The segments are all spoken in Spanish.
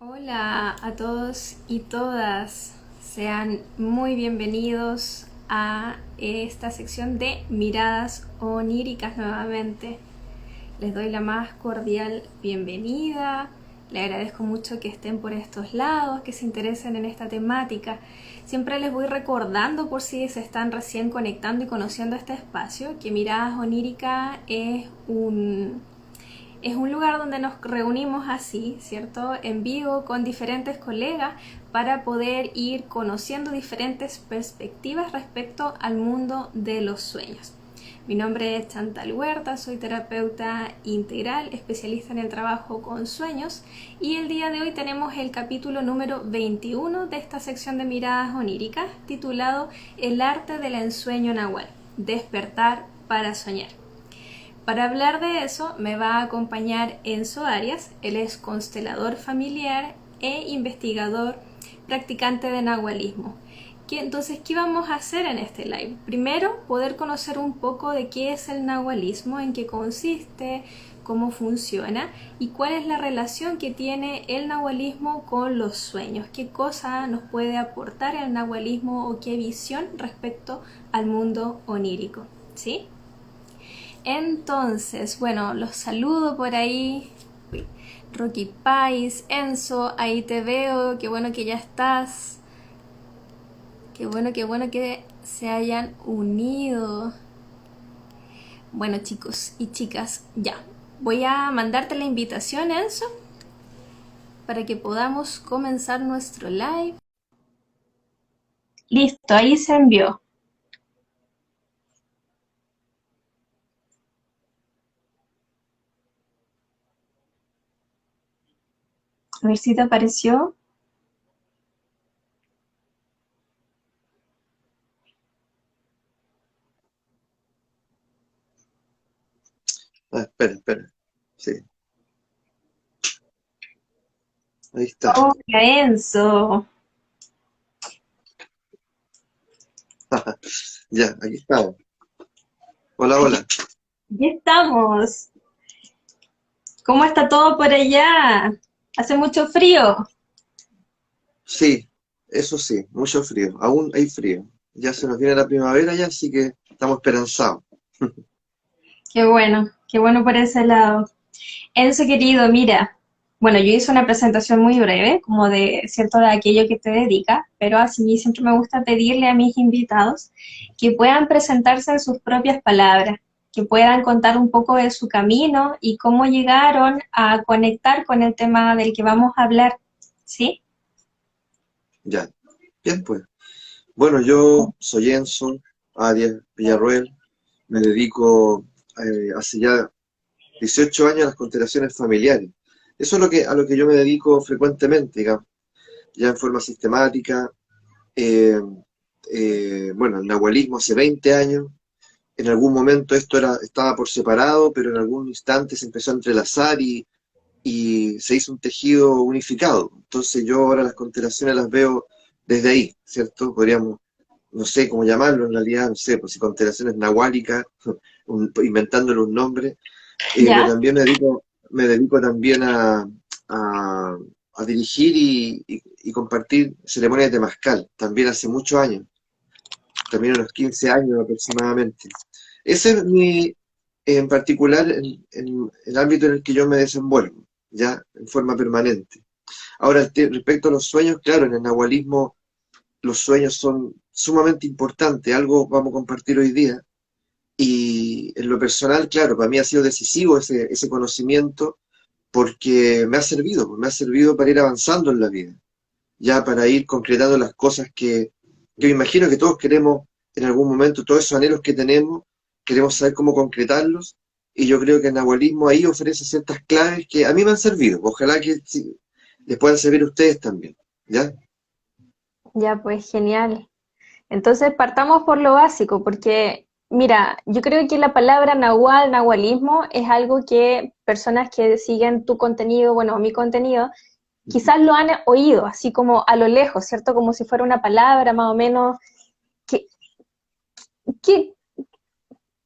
Hola a todos y todas, sean muy bienvenidos a esta sección de miradas oníricas nuevamente. Les doy la más cordial bienvenida, le agradezco mucho que estén por estos lados, que se interesen en esta temática. Siempre les voy recordando, por si se están recién conectando y conociendo este espacio, que Miradas Oníricas es un lugar donde nos reunimos así, ¿cierto? En vivo con diferentes colegas para poder ir conociendo diferentes perspectivas respecto al mundo de los sueños. Mi nombre es Chantal Huerta, soy terapeuta integral, especialista en el trabajo con sueños, y el día de hoy tenemos el capítulo número 21 de esta sección de miradas oníricas titulado El arte del ensueño nahual, despertar para soñar. Para hablar de eso me va a acompañar Enzo Arias. Él es constelador familiar e investigador practicante de nahualismo. Entonces, ¿qué vamos a hacer en este live? Primero, poder conocer un poco de qué es el nahualismo, en qué consiste, cómo funciona y cuál es la relación que tiene el nahualismo con los sueños, qué cosa nos puede aportar el nahualismo o qué visión respecto al mundo onírico, ¿sí? Entonces, bueno, los saludo por ahí. Rocky Pais, Enzo, ahí te veo, qué bueno que ya estás. Qué bueno que se hayan unido. Bueno, chicos y chicas, ya. Voy a mandarte la invitación, Enzo, para que podamos comenzar nuestro live. Listo, ahí se envió. A ver si te apareció. Espera. Sí, ahí está. Hola, Enzo. Ya, aquí estamos. Hola, Aquí, hola. aquí estamos. ¿Cómo está todo por allá? ¿Hace mucho frío? Sí, eso sí, mucho frío. Aún hay frío. Ya se nos viene la primavera ya, así que estamos esperanzados. Qué bueno por ese lado. Enzo querido, mira, bueno, yo hice una presentación muy breve, como de cierto de aquello que te dedica, pero así siempre me gusta pedirle a mis invitados que puedan presentarse en sus propias palabras, que puedan contar un poco de su camino y cómo llegaron a conectar con el tema del que vamos a hablar, ¿sí? Ya. Bien, pues. Bueno, yo soy Enzo Arias Villarroel. Me dedico hace ya 18 años a las constelaciones familiares. Eso es a lo que yo me dedico frecuentemente, digamos, ya en forma sistemática. Eh, bueno, el nahualismo hace 20 años. En algún momento estaba por separado, pero en algún instante se empezó a entrelazar y se hizo un tejido unificado. Entonces yo ahora las constelaciones las veo desde ahí, ¿cierto? Podríamos, no sé cómo llamarlo en realidad, no sé, pues si constelaciones nahuálicas, inventándole un nombre, pero ¿Ya? también me dedico también a, a dirigir y compartir ceremonias de Temazcal, también hace muchos años, también unos 15 años aproximadamente. Ese es en particular, el ámbito en el que yo me desenvuelvo, ya, en forma permanente. Ahora, respecto a los sueños, claro, en el nahualismo los sueños son sumamente importantes, algo vamos a compartir hoy día, y en lo personal, claro, para mí ha sido decisivo ese conocimiento porque me ha servido para ir avanzando en la vida, ya para ir concretando las cosas que me imagino que todos queremos en algún momento, todos esos anhelos que tenemos, queremos saber cómo concretarlos, y yo creo que el nahualismo ahí ofrece ciertas claves que a mí me han servido, ojalá que sí, les puedan servir a ustedes también, ¿ya? Ya, pues genial. Entonces partamos por lo básico, porque mira, yo creo que la palabra nahual, nahualismo, es algo que personas que siguen tu contenido, bueno, mi contenido, quizás lo han oído, así como a lo lejos, ¿cierto? Como si fuera una palabra más o menos, que, que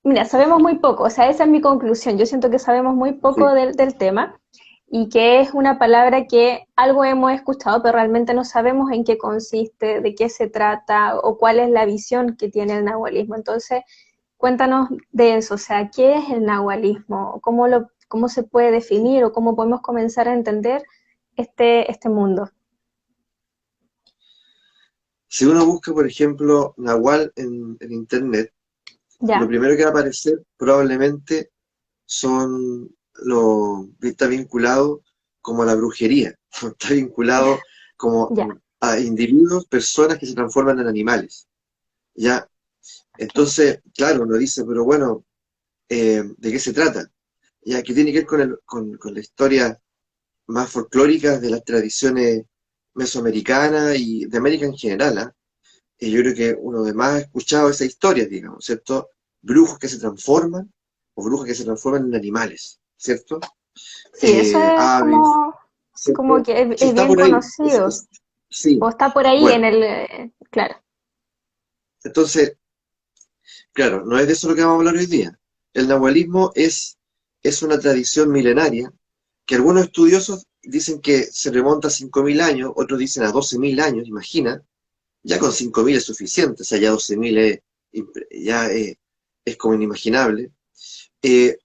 mira, sabemos muy poco, o sea, esa es mi conclusión, yo siento que sabemos muy poco Sí, del tema. y que es una palabra que algo hemos escuchado, pero realmente no sabemos en qué consiste, de qué se trata o cuál es la visión que tiene el nahualismo. Entonces, cuéntanos de eso, o sea, ¿qué es el nahualismo? ¿Cómo se puede definir o cómo podemos comenzar a entender este mundo? Si uno busca, por ejemplo, Nahual en internet, lo Ya, primero que va a aparecer probablemente está vinculado como a la brujería, está vinculado como ya, a individuos, personas que se transforman en animales, ¿ya? ok, Entonces, claro, uno dice, pero bueno, ¿de qué se trata? Ya que tiene que ver con la historia más folclórica de las tradiciones mesoamericanas y de América en general, ¿ah? Y yo creo que uno de más ha escuchado esa historia, digamos, ¿cierto? Brujos que se transforman o brujas que se transforman en animales, ¿cierto? sí, eso es Aves, como ¿cierto? que Sí, es está bien por ahí. conocido, Sí, o está por ahí bueno, en el, claro, entonces, claro, no es de eso lo que vamos a hablar hoy día. El nahualismo es una tradición milenaria que algunos estudiosos dicen que se remonta a 5.000 años, otros dicen a 12.000 años, imagina. Ya con 5.000 es suficiente, o sea, ya 12.000 ya es como inimaginable. Eh,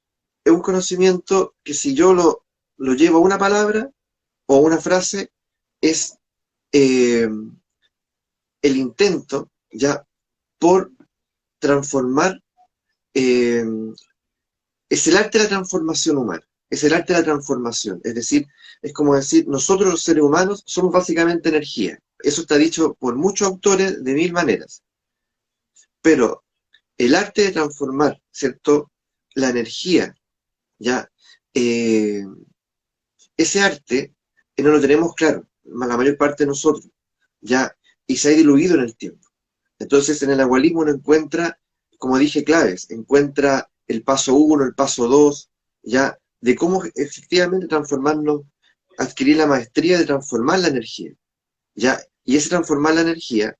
es un conocimiento que si yo lo llevo a una palabra o a una frase, es eh, el intento ya por transformar, eh, es el arte de la transformación humana, es el arte de la transformación, es decir, es como decir, nosotros los seres humanos somos básicamente energía. Eso está dicho por muchos autores de mil maneras, pero el arte de transformar, ¿cierto? La energía, ya, eh, ese arte no lo tenemos claro, la mayor parte de nosotros, ya, y se ha diluido en el tiempo. Entonces, en el agualismo uno encuentra, como dije, claves, encuentra el paso uno, el paso dos, ya, de cómo efectivamente transformarnos, adquirir la maestría de transformar la energía, ya, y ese transformar la energía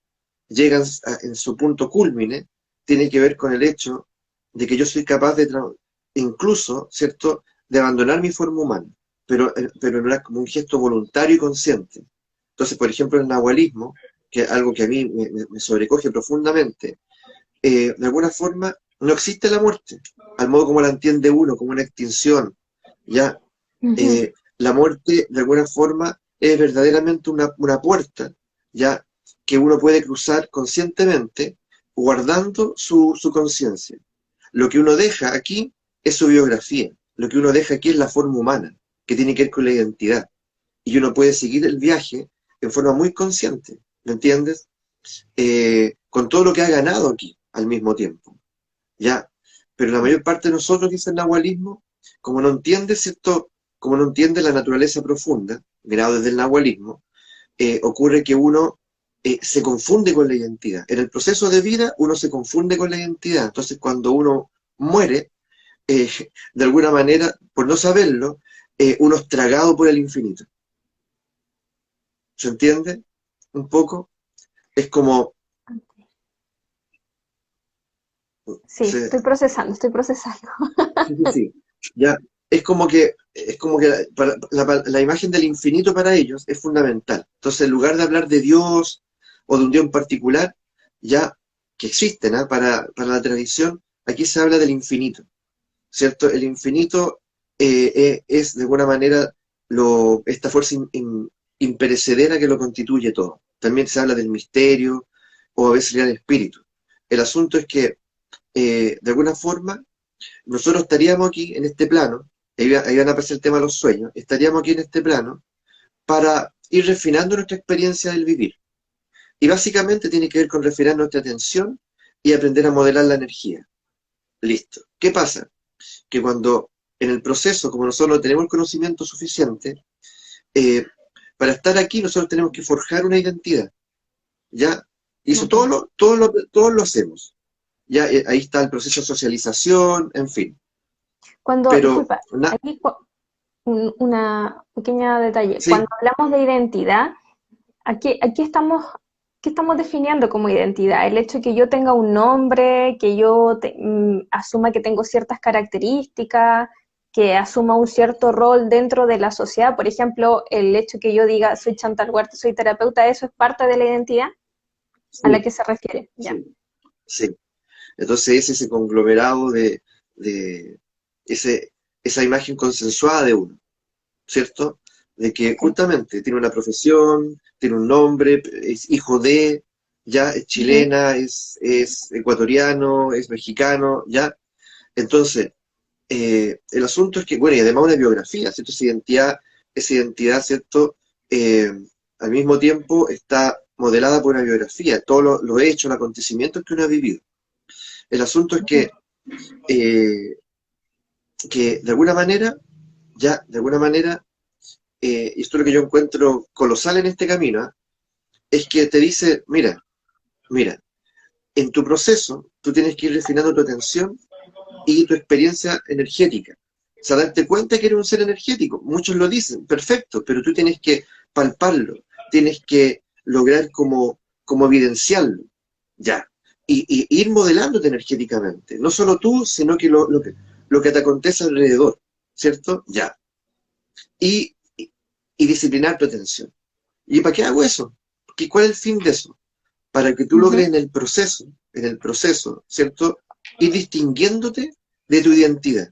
llega en su punto cúlmine, tiene que ver con el hecho de que yo soy capaz de, incluso, ¿cierto?, de abandonar mi forma humana, pero no era como un gesto voluntario y consciente. Entonces, por ejemplo, el nahualismo, que es algo que a mí me sobrecoge profundamente, de alguna forma no existe la muerte, al modo como la entiende uno, como una extinción, ¿ya? ujú, La muerte, de alguna forma, es verdaderamente una puerta, ¿ya? Que uno puede cruzar conscientemente, guardando su conciencia. Lo que uno deja aquí es su biografía, lo que uno deja aquí es la forma humana, que tiene que ver con la identidad. Y uno puede seguir el viaje en forma muy consciente, ¿me entiendes? Con todo lo que ha ganado aquí al mismo tiempo, ¿ya? Pero la mayor parte de nosotros, dice el nahualismo, como no entiende, ¿cierto? Como no entiende la naturaleza profunda, mirado desde el nahualismo, ocurre que uno se confunde con la identidad. En el proceso de vida uno se confunde con la identidad. Entonces cuando uno muere, eh, de alguna manera, por no saberlo, uno es tragado por el infinito. ¿Se entiende? Un poco. Es como... sí, Se, estoy procesando. sí, sí, sí. Ya, es como que la imagen del infinito para ellos es fundamental. Entonces, en lugar de hablar de Dios o de un Dios en particular, ya que existen, ¿ah? Para la tradición, aquí se habla del infinito, ¿cierto? El infinito es de alguna manera esta fuerza imperecedera que lo constituye todo. También se habla del misterio o a veces del espíritu. El asunto es que, de alguna forma, nosotros estaríamos aquí en este plano, ahí van a aparecer el tema de los sueños, estaríamos aquí en este plano para ir refinando nuestra experiencia del vivir. Y básicamente tiene que ver con refinar nuestra atención y aprender a modelar la energía. Listo. ¿Qué pasa? Que cuando en el proceso, como nosotros no tenemos el conocimiento suficiente, eh, para estar aquí nosotros tenemos que forjar una identidad, ¿ya? Y eso Ujú. todos lo hacemos. Ya, ahí está el proceso de socialización, en fin. Cuando, Pero, disculpa, aquí una pequeña detalle. Cuando sí, hablamos de identidad, aquí ¿qué estamos definiendo como identidad? El hecho de que yo tenga un nombre, que yo asuma que tengo ciertas características. que asuma un cierto rol dentro de la sociedad. Por ejemplo, el hecho que yo diga soy Chantal Huerta, soy terapeuta, ¿eso es parte de la identidad a la Sí, que se refiere? Ya. sí, sí. Entonces es ese conglomerado de ese, esa imagen consensuada de uno, ¿cierto? De que Sí. justamente tiene una profesión, tiene un nombre, es hijo de, ya es Ujú. chilena, es ecuatoriano, es mexicano, ya. Entonces, el asunto es que, bueno, y además una biografía, ¿cierto? Esa identidad, ¿cierto? Eh, Al mismo tiempo está modelada por una biografía, todos los hechos, los acontecimientos que uno ha vivido. El asunto es Ujú. eh, que de alguna manera, ya, de alguna manera, y esto es lo que yo encuentro colosal en este camino, ¿eh? Es que te dice, mira, en tu proceso tú tienes que ir refinando tu atención y tu experiencia energética. O sea, darte cuenta que eres un ser energético. Muchos lo dicen, perfecto, pero tú tienes que palparlo, tienes que lograr como evidenciarlo, ya. Y ir modelándote energéticamente. No solo tú, sino que lo que te acontece alrededor, ¿cierto? Ya. Y disciplinar tu atención. ¿Y para qué hago eso? ¿Cuál es el fin de eso? Para que tú Ujú. logres en el proceso, ¿cierto? Ir distinguiéndote de tu identidad.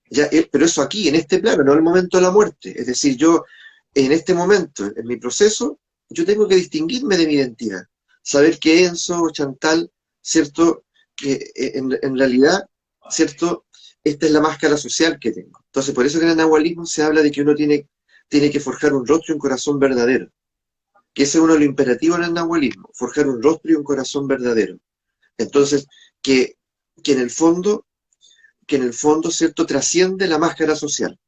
Ya, pero eso aquí, en este plano, no en el momento de la muerte. Es decir, yo, en este momento, en mi proceso, yo tengo que distinguirme de mi identidad. Saber que Enzo o Chantal, ¿cierto? Que en realidad, ¿cierto? Esta es la máscara social que tengo. Entonces, por eso que en el nahualismo se habla de que uno tiene que forjar un rostro y un corazón verdadero. Que ese es uno de los imperativos en el nahualismo, forjar un rostro y un corazón verdadero. Entonces, que, que en el fondo, que en el fondo, ¿cierto? Trasciende la máscara social.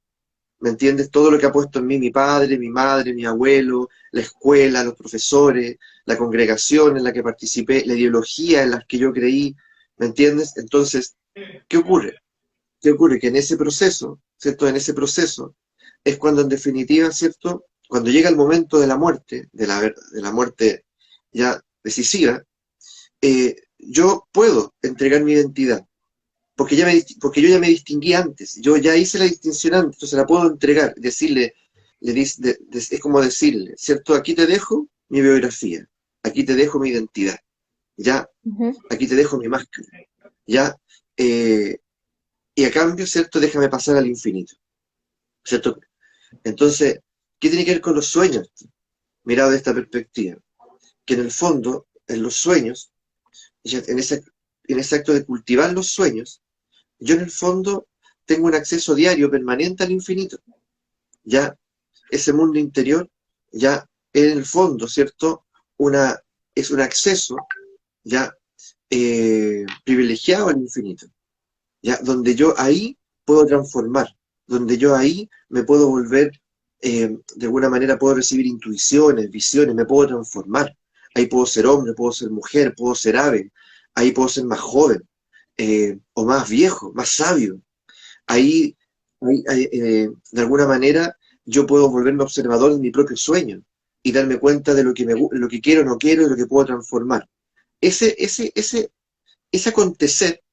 ¿Me entiendes? Todo lo que ha puesto en mí mi padre, mi madre, mi abuelo, la escuela, los profesores, la congregación en la que participé, la ideología en la que yo creí, ¿me entiendes? Entonces, ¿qué ocurre? ¿Qué ocurre? Que en ese proceso, ¿cierto? En ese proceso es cuando en definitiva, ¿cierto? Cuando llega el momento de la muerte, de la muerte ya decisiva, yo puedo entregar mi identidad, porque yo ya me distinguí antes, yo ya hice la distinción antes, entonces la puedo entregar, decirle, es como decirle, ¿cierto? Aquí te dejo mi biografía, aquí te dejo mi identidad, ya, Ujú. aquí te dejo mi máscara, ya, eh, y a cambio, ¿cierto? Déjame pasar al infinito, ¿cierto? Entonces, ¿qué tiene que ver con los sueños? Mirado de esta perspectiva, que en el fondo, en los sueños, en ese acto de cultivar los sueños, yo en el fondo tengo un acceso diario permanente al infinito. Ya ese mundo interior, ya en el fondo, ¿cierto? Una, es un acceso ya privilegiado al infinito, ya donde yo ahí puedo transformar, donde yo ahí me puedo volver, de alguna manera puedo recibir intuiciones, visiones, me puedo transformar. Ahí puedo ser hombre, puedo ser mujer, puedo ser ave, ahí puedo ser más joven, o más viejo, más sabio. Ahí, de alguna manera, yo puedo volverme observador de mi propio sueño y darme cuenta de lo que quiero, no quiero y lo que puedo transformar. Ese acontecer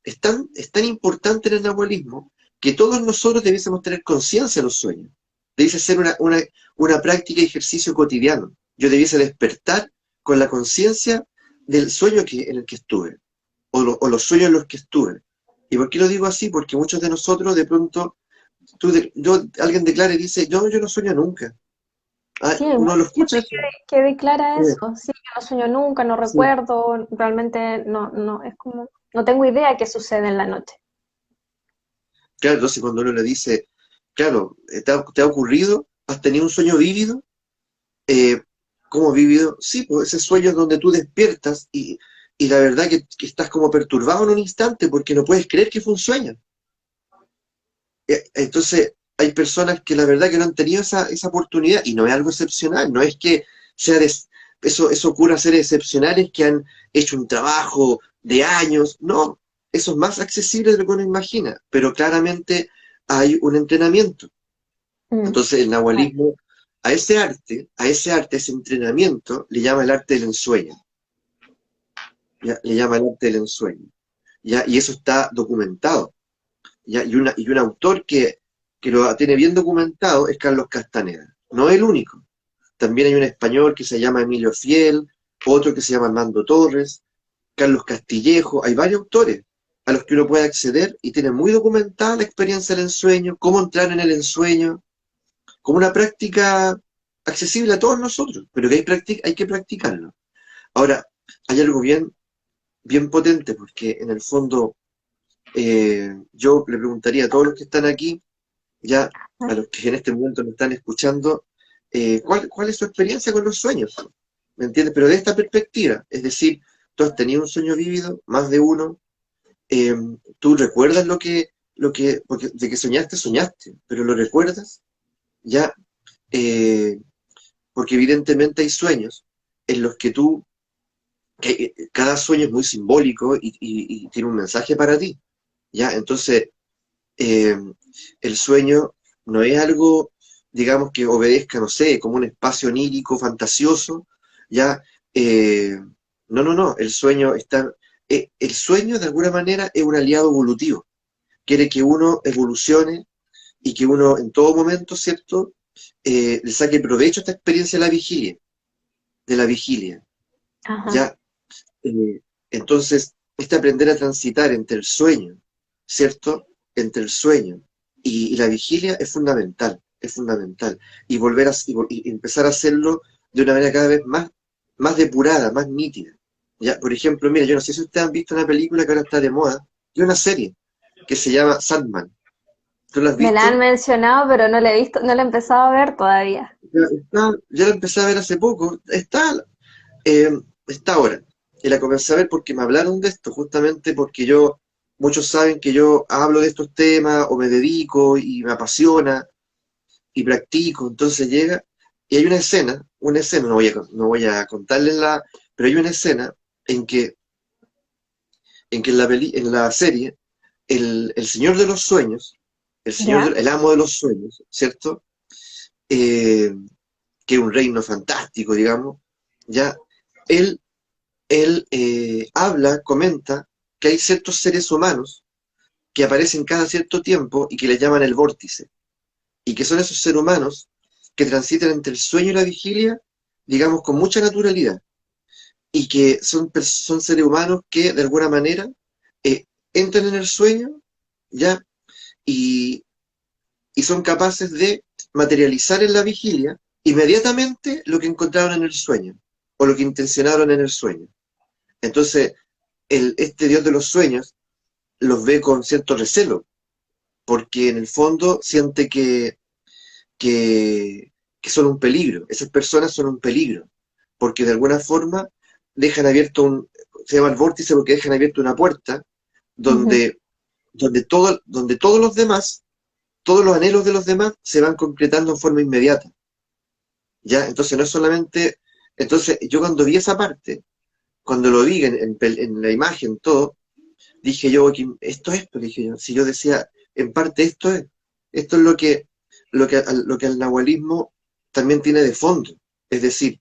es tan importante en el nahualismo que todos nosotros debiésemos tener conciencia de los sueños. Debiese ser una práctica y ejercicio cotidiano. Yo debiese despertar con la conciencia del sueño en el que estuve, o los sueños en los que estuve. ¿Y por qué lo digo así? Porque muchos de nosotros de pronto, alguien declara y dice, yo no sueño nunca. Ah, Sí, hay uno lo mucha escucha gente eso. que declara Eh, eso. Sí, yo no sueño nunca, no sí. recuerdo, realmente no, es como, no tengo idea qué sucede en la noche. Claro, entonces cuando uno le dice, claro, te ha ocurrido? ¿Has tenido un sueño vívido? Eh, ¿Cómo vívido? Sí, pues ese sueño es donde tú despiertas y la verdad que estás como perturbado en un instante porque no puedes creer que fue un sueño. Entonces, hay personas que la verdad que no han tenido esa oportunidad y no es algo excepcional, no es que sea eso ocurra a seres excepcionales que han hecho un trabajo de años, no, eso es más accesible de lo que uno imagina, pero claramente hay un entrenamiento. Mm. Entonces, el nahualismo, a ese entrenamiento, le llama el arte del ensueño, ¿ya? Le llama el arte del ensueño, ¿ya? Y eso está documentado. ¿ya? Y un autor que lo tiene bien documentado es Carlos Castaneda. No es el único. También hay un español que se llama Emilio Fiel, otro que se llama Armando Torres, Carlos Castillejo. Hay varios autores a los que uno puede acceder y tiene muy documentada la experiencia del ensueño, cómo entrar en el ensueño, como una práctica accesible a todos nosotros, pero que hay que practicarlo. Ahora, hay algo bien potente, porque en el fondo yo le preguntaría a todos los que están aquí, ya a los que en este momento me están escuchando, ¿cuál es su experiencia con los sueños? ¿Me entiendes? Pero de esta perspectiva, es decir, tú has tenido un sueño vívido, más de uno, eh, tú recuerdas porque de que soñaste, pero lo recuerdas, ya, eh, porque evidentemente hay sueños en los que cada sueño es muy simbólico y tiene un mensaje para ti, ya, entonces, eh, el sueño no es algo, digamos, que obedezca, no sé, como un espacio onírico, fantasioso, ya, eh, no, el sueño de alguna manera es un aliado evolutivo, quiere que uno evolucione y que uno en todo momento, ¿cierto?, le saque provecho a esta experiencia de la vigilia, Ajá. ya, eh, entonces, este aprender a transitar entre el sueño, ¿cierto? Entre el sueño y la vigilia es fundamental, es fundamental. Y y empezar a hacerlo de una manera cada vez más depurada, más nítida. Ya, por ejemplo, mira, yo no sé si ustedes han visto una película que ahora está de moda, y una serie que se llama Sandman. ¿Tú la has Me la han visto? mencionado, pero no la he visto, no la he empezado a ver todavía. Ya la empecé a ver hace poco. Eh, está ahora. Y la comencé a ver porque me hablaron de esto, justamente porque muchos saben que yo hablo de estos temas o me dedico y me apasiona y practico, entonces llega y hay una escena, no voy a contarles pero hay una escena en que, en la serie, el señor de los sueños, ¿Ya? el amo de los sueños, ¿cierto? Eh, que es un reino fantástico, digamos, ya, él comenta que hay ciertos seres humanos que aparecen cada cierto tiempo y que le llaman el vórtice, y que son esos seres humanos que transitan entre el sueño y la vigilia, digamos, con mucha naturalidad, y que son seres humanos que de alguna manera entran en el sueño, ¿ya? Y, y son capaces de materializar en la vigilia inmediatamente lo que encontraron en el sueño, o lo que intencionaron en el sueño. Entonces, este Dios de los sueños los ve con cierto recelo, porque en el fondo siente que, que son un peligro, esas personas son un peligro, porque de alguna forma dejan abierto se llama el vórtice porque dejan abierto una puerta Ujú. donde, donde todos los demás, todos los anhelos de los demás se van concretando en forma inmediata, ¿ya? Entonces no es solamente, entonces yo cuando vi esa parte, cuando lo vi en la imagen, todo, dije yo, esto es, pues dije yo, si yo decía, en parte esto es lo que el nahualismo también tiene de fondo, es decir,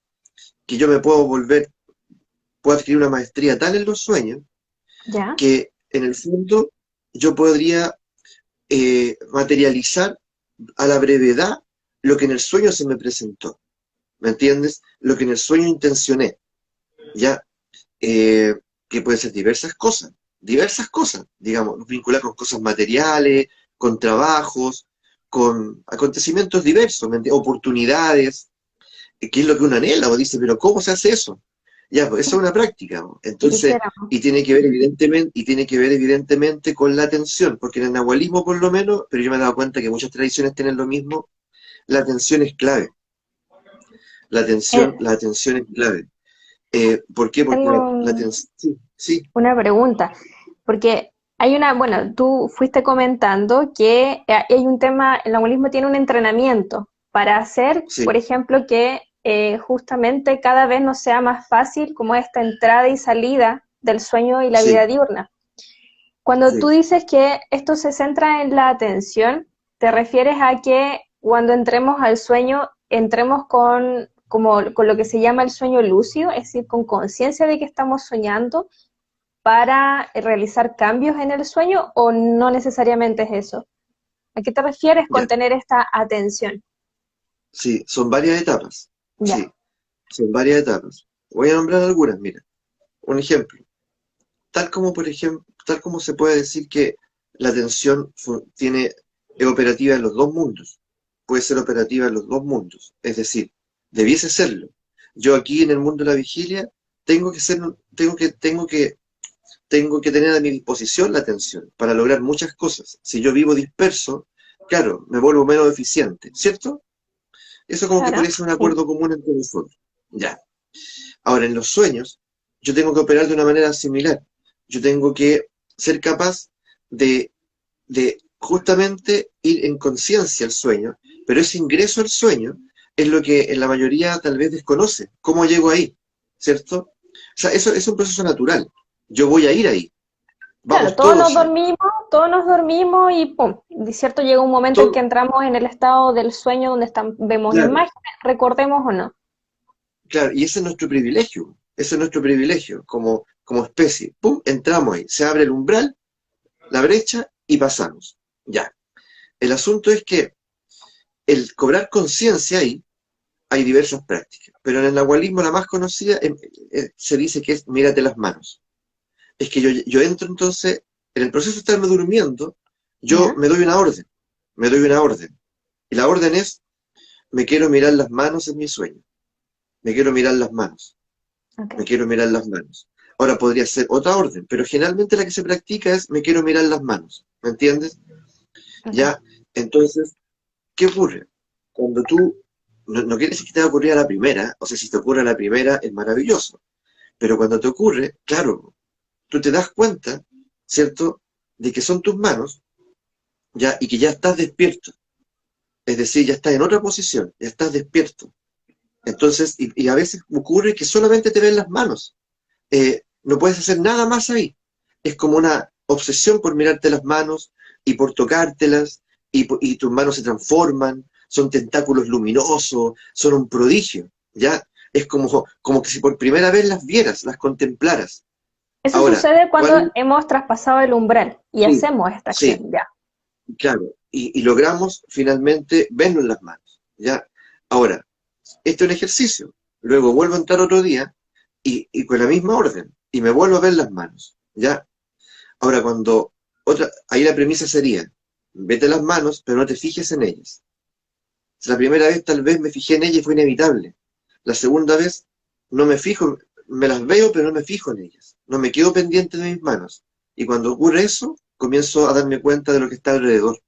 que yo puedo adquirir una maestría tal en los sueños, ¿Ya? que en el fondo yo podría materializar a la brevedad lo que en el sueño se me presentó, ¿me entiendes? Lo que en el sueño intencioné, ¿ya? eh, que pueden ser diversas cosas, digamos, vinculadas con cosas materiales, con trabajos, con acontecimientos diversos, oportunidades, que es lo que uno anhela, o dice, pero ¿cómo se hace eso? Ya, pues eso es una práctica, ¿no? Entonces, Quisiéramos. y tiene que ver evidentemente con la atención, porque en el nahualismo por lo menos, pero yo me he dado cuenta que muchas tradiciones tienen lo mismo, la atención es clave, Eh, la atención es clave. ¿Por qué? Porque tengo la atención, sí, sí, una pregunta, porque hay una, bueno, tú fuiste comentando que hay un tema, el algoritmo tiene un entrenamiento para hacer, por sí. ejemplo, que justamente cada vez nos sea más fácil como esta entrada y salida del sueño y la vida Sí, diurna. Cuando tú sí, dices que esto se centra en la atención, ¿te refieres a que cuando entremos al sueño, entremos con, como, con lo que se llama el sueño lúcido, es decir, con conciencia de que estamos soñando? para realizar cambios en el sueño o no necesariamente es eso? ¿A qué te refieres con Ya, tener esta atención? sí, son varias etapas. Ya, Sí, son varias etapas. Voy a nombrar algunas, mira. Un ejemplo. Tal como se puede decir que la atención es operativa en los dos mundos. Puede ser operativa en los dos mundos. Es decir, debiese serlo. Yo aquí en el mundo de la vigilia tengo que ser, tengo que tener a mi disposición la atención para lograr muchas cosas. Si yo vivo disperso, claro, me vuelvo menos eficiente, ¿cierto? Eso como que claro, parece un sí. acuerdo común entre nosotros. Ya. Ahora, en los sueños, yo tengo que operar de una manera similar. Yo tengo que ser capaz de, de justamente ir en conciencia al sueño, pero ese ingreso al sueño es lo que en la mayoría tal vez desconoce. ¿Cómo llego ahí? ¿Cierto? O sea, eso es un proceso natural. Yo voy a ir ahí. Claro, Vamos todos ahí. todos nos dormimos y pum, de cierto llega un momento en que Todo, entramos en el estado del sueño donde vemos claro, imágenes, recordemos o no. claro. Y ese es nuestro privilegio. Ese es nuestro privilegio como especie. ¡Pum! Entramos ahí. Se abre el umbral, la brecha y pasamos. Ya. El asunto es que el cobrar conciencia ahí, hay diversas prácticas, pero en el nahualismo la más conocida se dice que es mírate las manos. Es que yo entro entonces, en el proceso de estarme durmiendo, yo ¿Ya? me doy una orden, y la orden es, me quiero mirar las manos en mi sueño, me quiero mirar las manos, Ok. me quiero mirar las manos. Ahora podría ser otra orden, pero generalmente la que se practica es, me quiero mirar las manos, ¿me entiendes? Ok. Ya, entonces, ¿qué ocurre? Cuando tú, no quiere decir que te va a ocurrir a la primera, o sea, si te ocurre a la primera es maravilloso, pero cuando te ocurre, claro, tú te das cuenta, ¿cierto?, de que son tus manos, ya, y que ya estás despierto, es decir, ya estás en otra posición, ya estás despierto. Entonces, y a veces ocurre que solamente te ven las manos, no puedes hacer nada más ahí. Es como una obsesión por mirarte las manos y por tocártelas, y tus manos se transforman, son tentáculos luminosos, son un prodigio, ¿ya? Es como que si por primera vez las vieras, las contemplaras. Eso Ahora, sucede cuando ¿cuál? hemos traspasado el umbral y Sí, hacemos esta acción, sí, ya. claro. Y logramos finalmente vernos las manos, ¿ya? Ahora, este es un ejercicio. Luego vuelvo a entrar otro día y con la misma orden, y me vuelvo a ver las manos, ¿ya? Ahora, ahí la premisa sería, vete las manos, pero no te fijes en ellas. La primera vez tal vez me fijé en ellas y fue inevitable. La segunda vez no me fijo, me las veo, pero no me fijo en ellas. No me quedo pendiente de mis manos. Y cuando ocurre eso, comienzo a darme cuenta de lo que está alrededor.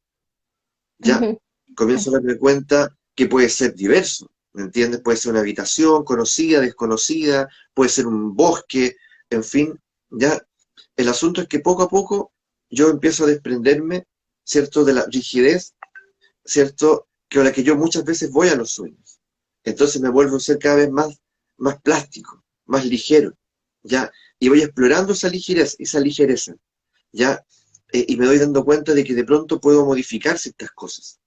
Ya, Ujú. comienzo a Ok. darme cuenta que puede ser diverso. ¿Me entiendes? Puede ser una habitación conocida, desconocida, puede ser un bosque, en fin, ya. El asunto es que poco a poco yo empiezo a desprenderme, ¿cierto?, de la rigidez, ¿cierto?, que a la que yo muchas veces voy a los sueños. Entonces me vuelvo a ser cada vez más plástico, más ligero, ¿ya? Y voy explorando esa ligereza, ¿ya? Y me doy dando cuenta de que de pronto puedo modificar ciertas cosas,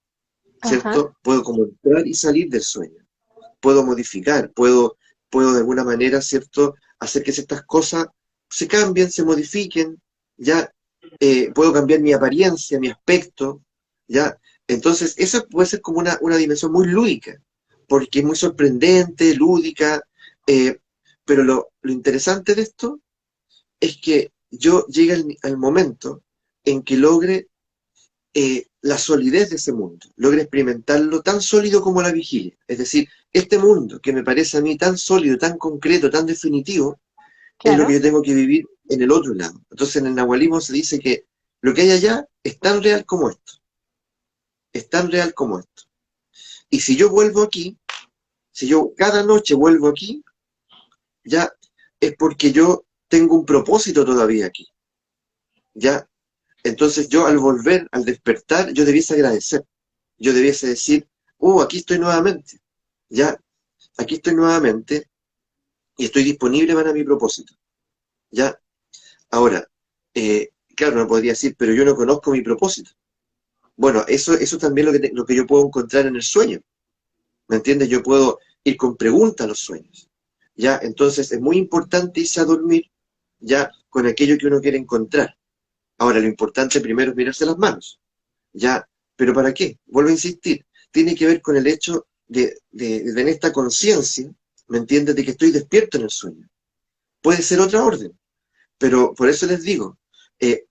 Ajá. ¿cierto? Puedo como entrar y salir del sueño, puedo modificar, puedo de alguna manera, ¿cierto?, hacer que ciertas cosas se cambien, se modifiquen, ya. Puedo cambiar mi apariencia, mi aspecto, ya. Entonces, esa puede ser como una dimensión muy lúdica, porque es muy sorprendente, lúdica, eh, pero lo interesante de esto es que yo llegue al momento en que logre la solidez de ese mundo, logre experimentarlo tan sólido como la vigilia. Es decir, este mundo que me parece a mí tan sólido, tan concreto, tan definitivo, es lo que Claro. yo tengo que vivir en el otro lado. Entonces en el nahualismo se dice que lo que hay allá es tan real como esto, es tan real como esto. Y si yo vuelvo aquí, si yo cada noche vuelvo aquí, ya es porque yo tengo un propósito todavía aquí, ya. Entonces yo al volver, al despertar, yo debiese agradecer, yo debiese decir, aquí estoy nuevamente, ya, aquí estoy nuevamente y estoy disponible para mi propósito, ya. Ahora, claro, no podría decir, pero yo no conozco mi propósito. Bueno, eso también lo que yo puedo encontrar en el sueño, ¿me entiendes? Yo puedo ir con preguntas a los sueños, ya. Entonces es muy importante irse a dormir ya con aquello que uno quiere encontrar. Ahora, lo importante primero es mirarse las manos, ya, pero ¿para qué? Vuelvo a insistir, tiene que ver con el hecho de tener esta conciencia, ¿me entiendes?, de que estoy despierto en el sueño. Puede ser otra orden, pero por eso les digo, eh,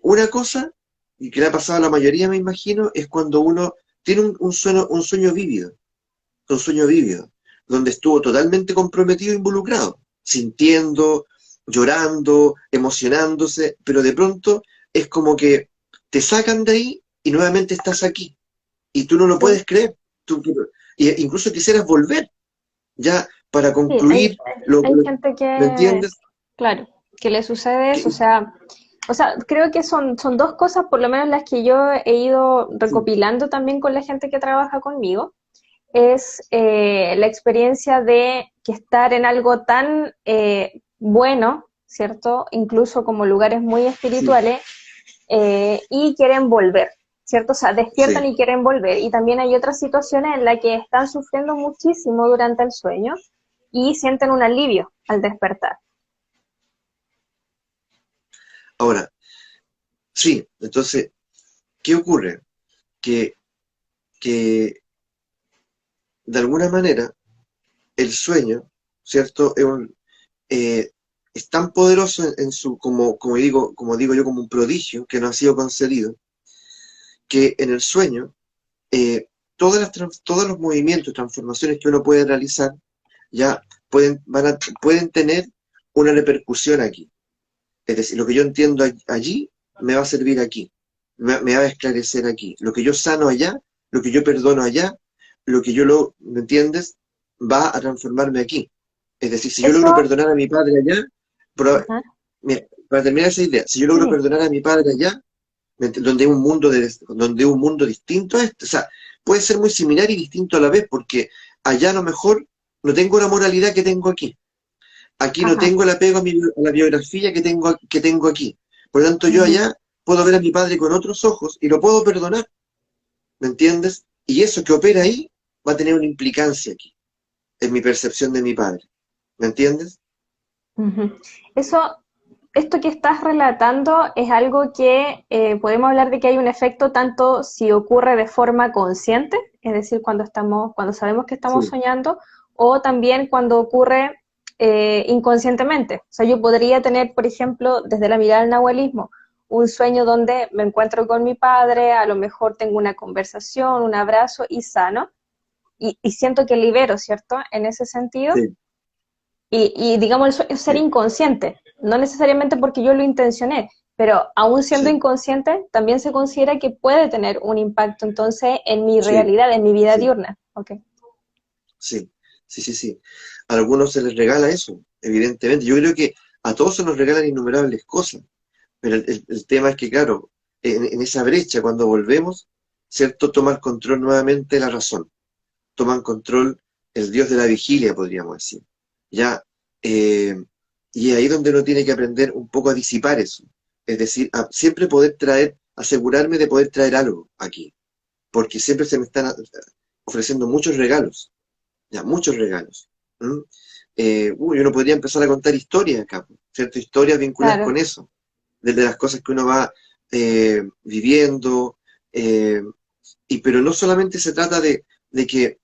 una cosa, y que le ha pasado a la mayoría, me imagino, es cuando uno tiene un sueño vívido, donde estuvo totalmente comprometido e involucrado, sintiendo, llorando, emocionándose, pero de pronto es como que te sacan de ahí y nuevamente estás aquí, y tú no lo Sí, puedes creer, tú, incluso quisieras volver, ya para sí, concluir, hay gente ¿me que, entiendes? claro, que le sucede eso, Que- o sea, creo que son dos cosas, por lo menos las que yo he ido sí, recopilando también con la gente que trabaja conmigo, es la experiencia de que estar en algo tan bueno, ¿cierto? Incluso como lugares muy sí, espirituales, y quieren volver, ¿cierto? O sea, despiertan sí. y quieren volver. Y también hay otras situaciones en las que están sufriendo muchísimo durante el sueño y sienten un alivio al despertar. Ahora, sí, entonces, ¿qué ocurre? Que, que de alguna manera el sueño, ¿cierto? Eh, es tan poderoso en su, como digo yo, como un prodigio que nos ha sido concedido, que en el sueño, eh, todos los movimientos, transformaciones que uno puede realizar, ya pueden tener una repercusión aquí. Es decir, lo que yo entiendo allí me va a servir aquí, me va a esclarecer aquí. Lo que yo sano allá, lo que yo perdono allá, lo que ¿me entiendes? Va a transformarme aquí. Es decir, si yo Eso, logro perdonar a mi padre allá, ajá, mira, para terminar esa idea, si yo sí, logro sí, perdonar a mi padre allá, donde es un mundo distinto a este, o sea, puede ser muy similar y distinto a la vez, porque allá a lo mejor no tengo la moralidad que tengo aquí. Aquí no ajá, tengo el apego a la biografía que tengo aquí. Por lo tanto, yo ujú. allá puedo ver a mi padre con otros ojos y lo puedo perdonar, ¿me entiendes? Y eso que opera ahí va a tener una implicancia aquí, en mi percepción de mi padre, ¿me entiendes? Ujú. Eso, esto que estás relatando es algo que podemos hablar de que hay un efecto tanto si ocurre de forma consciente, es decir, cuando sabemos que estamos Sí, soñando, o también cuando ocurre inconscientemente. O sea, yo podría tener, por ejemplo, desde la mirada del nahualismo, un sueño donde me encuentro con mi padre, a lo mejor tengo una conversación, un abrazo y sano, y siento que libero, ¿cierto? En ese sentido. sí, Y digamos, el sueño es ser sí, inconsciente, no necesariamente porque yo lo intencioné, pero aún siendo sí, inconsciente, también se considera que puede tener un impacto entonces en mi sí, realidad, en mi vida sí, diurna. Okay. sí, sí, sí, sí. A algunos se les regala eso, evidentemente. Yo creo que a todos se nos regalan innumerables cosas. Pero el tema es que, claro, en esa brecha, cuando volvemos, ¿cierto? Toma el control nuevamente la razón, toma el control el Dios de la vigilia, podríamos decir. Ya, eh, y es ahí donde uno tiene que aprender un poco a disipar eso. Es decir, a siempre poder traer, asegurarme de poder traer algo aquí, porque siempre se me están ofreciendo muchos regalos, ya, muchos regalos. ¿Mm? Uno podría empezar a contar historias acá, ¿cierto? Historias vinculadas Claro. con eso de las cosas que uno va viviendo, eh, pero no solamente se trata de que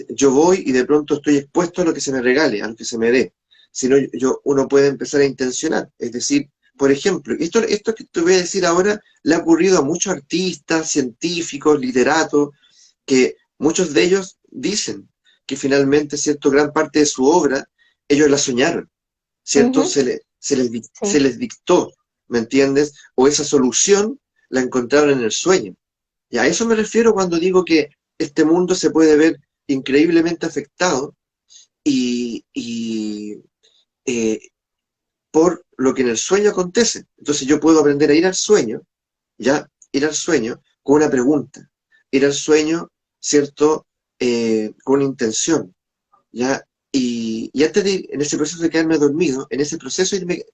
yo voy y de pronto estoy expuesto a lo que se me regale, a lo que se me dé, sino uno puede empezar a intencionar, es decir, por ejemplo, esto que te voy a decir ahora le ha ocurrido a muchos artistas, científicos, literatos, que muchos de ellos dicen que finalmente, ¿cierto?, gran parte de su obra, ellos la soñaron, ¿cierto? Ujú. Se Sí. les dictó, ¿me entiendes? O esa solución la encontraron en el sueño. Y a eso me refiero cuando digo que este mundo se puede ver increíblemente afectado y eh, por lo que en el sueño acontece. Entonces yo puedo aprender a ir al sueño, ya, ir al sueño con una pregunta, ir al sueño, ¿cierto? Con una intención, ¿ya? Y antes de ir en ese proceso de quedarme dormido, en ese proceso de irme,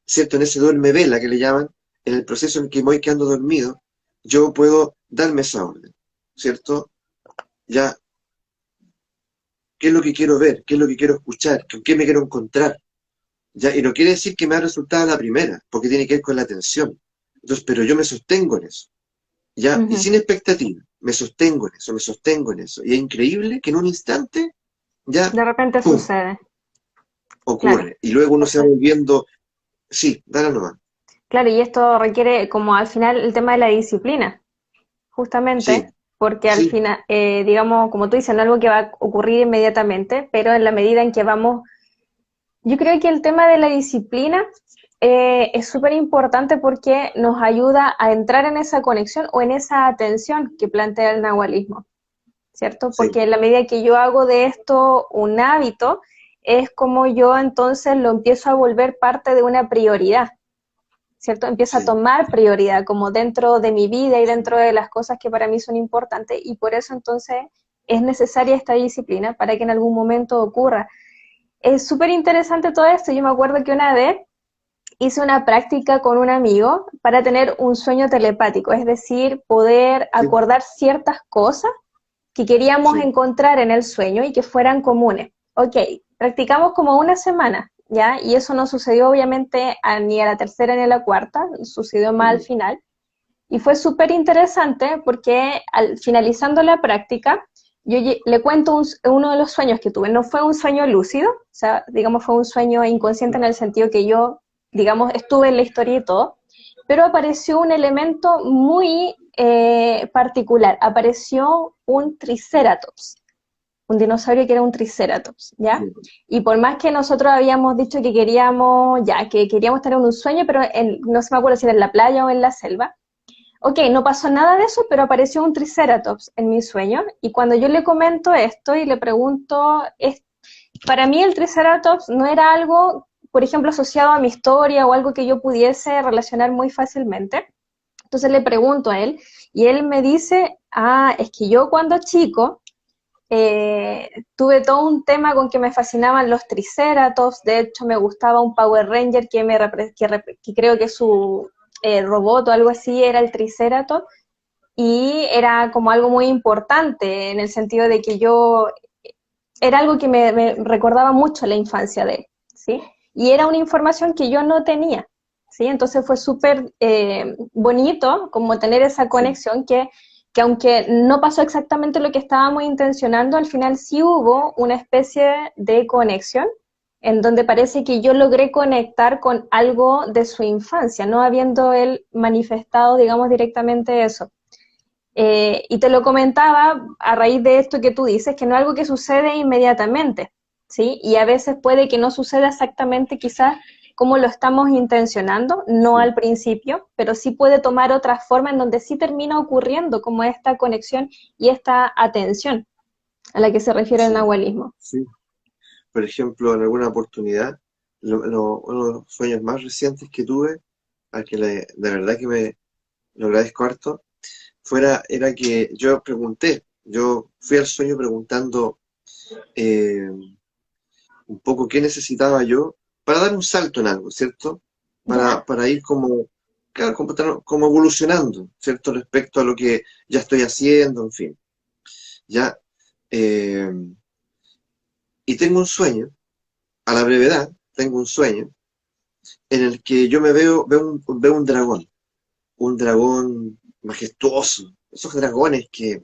¿cierto? En ese duerme vela que le llaman, en el proceso en que me voy quedando dormido, yo puedo darme esa orden, ¿cierto? Ya, ¿qué es lo que quiero ver? ¿Qué es lo que quiero escuchar? ¿Con qué me quiero encontrar? ¿ya? Y no quiere decir que me ha resultado a la primera, porque tiene que ver con la atención. Entonces, pero yo me sostengo en eso, ¿ya? Y Ujú. sin expectativa, me sostengo en eso, me sostengo en eso. Y es increíble que en un instante, ya, De repente ¡pum!, sucede, claro. ocurre. Y luego uno se va Entonces, volviendo, sí, dale nomás. claro, y esto requiere como al final el tema de la disciplina, Sí, justamente, porque al sí, final, digamos, como tú dices, no es algo que va a ocurrir inmediatamente, pero en la medida en que vamos, yo creo que el tema de la disciplina es súper importante porque nos ayuda a entrar en esa conexión o en esa atención que plantea el nahualismo, ¿cierto? sí, Porque en la medida que yo hago de esto un hábito, es como yo entonces lo empiezo a volver parte de una prioridad, ¿cierto? Empieza a sí, tomar prioridad como dentro de mi vida y dentro de las cosas que para mí son importantes y por eso entonces es necesaria esta disciplina para que en algún momento ocurra. Es súper interesante todo esto. Yo me acuerdo que una vez hice una práctica con un amigo para tener un sueño telepático, es decir, poder sí, acordar ciertas cosas que queríamos sí, encontrar en el sueño y que fueran comunes. Ok, practicamos como una semana, ¿ya? Y eso no sucedió obviamente ni a la tercera ni a la cuarta, sucedió más al mm, final. Y fue súper interesante porque al finalizando la práctica, yo le cuento uno de los sueños que tuve. No fue un sueño lúcido, o sea, digamos, fue un sueño inconsciente en el sentido que yo, digamos, estuve en la historia y todo, pero apareció un elemento muy particular. Apareció un triceratops, un dinosaurio que era un triceratops, ¿ya? sí, Y por más que nosotros habíamos dicho que queríamos, ya, que queríamos tener un sueño, pero no se me acuerdo si era en la playa o en la selva, ok, no pasó nada de eso, pero apareció un triceratops en mi sueño. Y cuando yo le comento esto y le pregunto, para mí el triceratops no era algo, por ejemplo, asociado a mi historia o algo que yo pudiese relacionar muy fácilmente. Entonces le pregunto a él y él me dice, ah, es que yo cuando chico tuve todo un tema con que me fascinaban los triceratops, de hecho me gustaba un Power Ranger que creo que su robot o algo así era el triceratops, y era como algo muy importante en el sentido de que yo, era algo que me recordaba mucho la infancia de él, ¿sí? Y era una información que yo no tenía, ¿sí? Entonces fue súper bonito como tener esa sí, conexión que aunque no pasó exactamente lo que estábamos intencionando, al final sí hubo una especie de conexión en donde parece que yo logré conectar con algo de su infancia, no habiendo él manifestado, digamos, directamente eso. Y te lo comentaba a raíz de esto que tú dices, que no es algo que sucede inmediatamente, ¿sí? Y a veces puede que no suceda exactamente quizás como lo estamos intencionando, no sí, al principio, pero sí puede tomar otra forma en donde sí termina ocurriendo como esta conexión y esta atención a la que se refiere el sí, nahualismo. sí. Por ejemplo, en alguna oportunidad, uno de los sueños más recientes que tuve, al que de verdad que me lo agradezco harto, era que yo pregunté, yo fui al sueño preguntando eh, un poco qué necesitaba yo para dar un salto en algo, ¿cierto? ¿Ya? Para ir como, claro, como evolucionando, ¿cierto? Respecto a lo que ya estoy haciendo, en fin. Ya, eh, y tengo un sueño, a la brevedad, tengo un sueño en el que yo veo un dragón majestuoso, esos dragones que,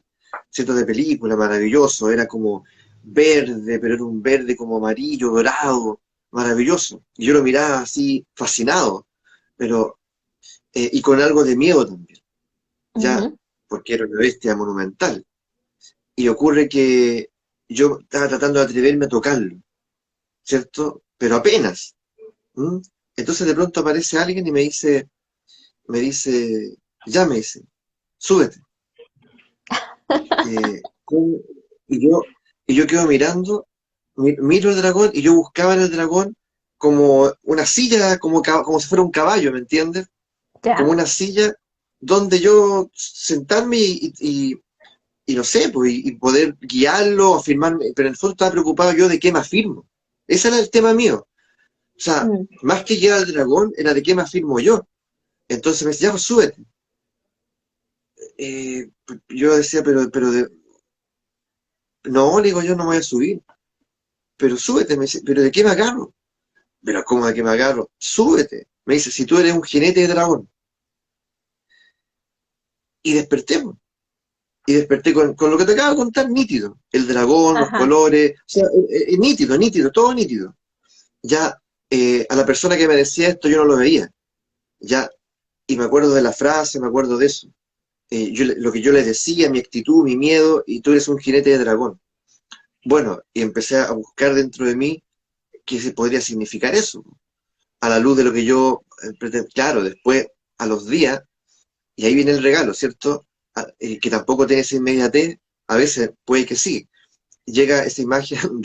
cierto, de película, maravilloso, era como verde, pero era un verde como amarillo, dorado, maravilloso. Y yo lo miraba así, fascinado, pero, y con algo de miedo también, ya, Ujú. porque era una bestia monumental. Y ocurre que yo estaba tratando de atreverme a tocarlo, ¿cierto? Pero apenas. ¿M? Entonces de pronto aparece alguien y me dice, ya me dice, súbete. ¿Cómo? Y yo, y yo quedo mirando, miro el dragón y yo buscaba en el dragón como una silla, como si fuera un caballo, ¿me entiendes? Como ¿Ya? una silla donde yo sentarme y no sé, pues, y poder guiarlo, afirmarme, pero en el fondo estaba preocupado yo de qué me afirmo. Ese era el tema mío. O sea, Mm. más que guiar al dragón, era de qué me afirmo yo. Entonces me decía, ya, pues súbete. Yo decía, no, le digo, yo no me voy a subir, pero súbete, me dice, pero ¿de qué me agarro? pero ¿cómo de que me agarro? Súbete. Me dice, si tú eres un jinete de dragón. Y despertemos. Y desperté con lo que te acabo de contar, nítido. El dragón, los Ajá, colores, o sea, nítido, nítido, todo nítido. Ya, a la persona que me decía esto yo no lo veía. Ya, y me acuerdo de la frase, me acuerdo de eso. Lo que yo les decía, mi actitud, mi miedo, y tú eres un jinete de dragón. Bueno, y empecé a buscar dentro de mí qué se podría significar eso, a la luz de lo que yo pretendo. Claro, después, a los días, y ahí viene el regalo, ¿cierto? Que tampoco tiene esa inmediatez, a veces puede que sí. Llega esa imagen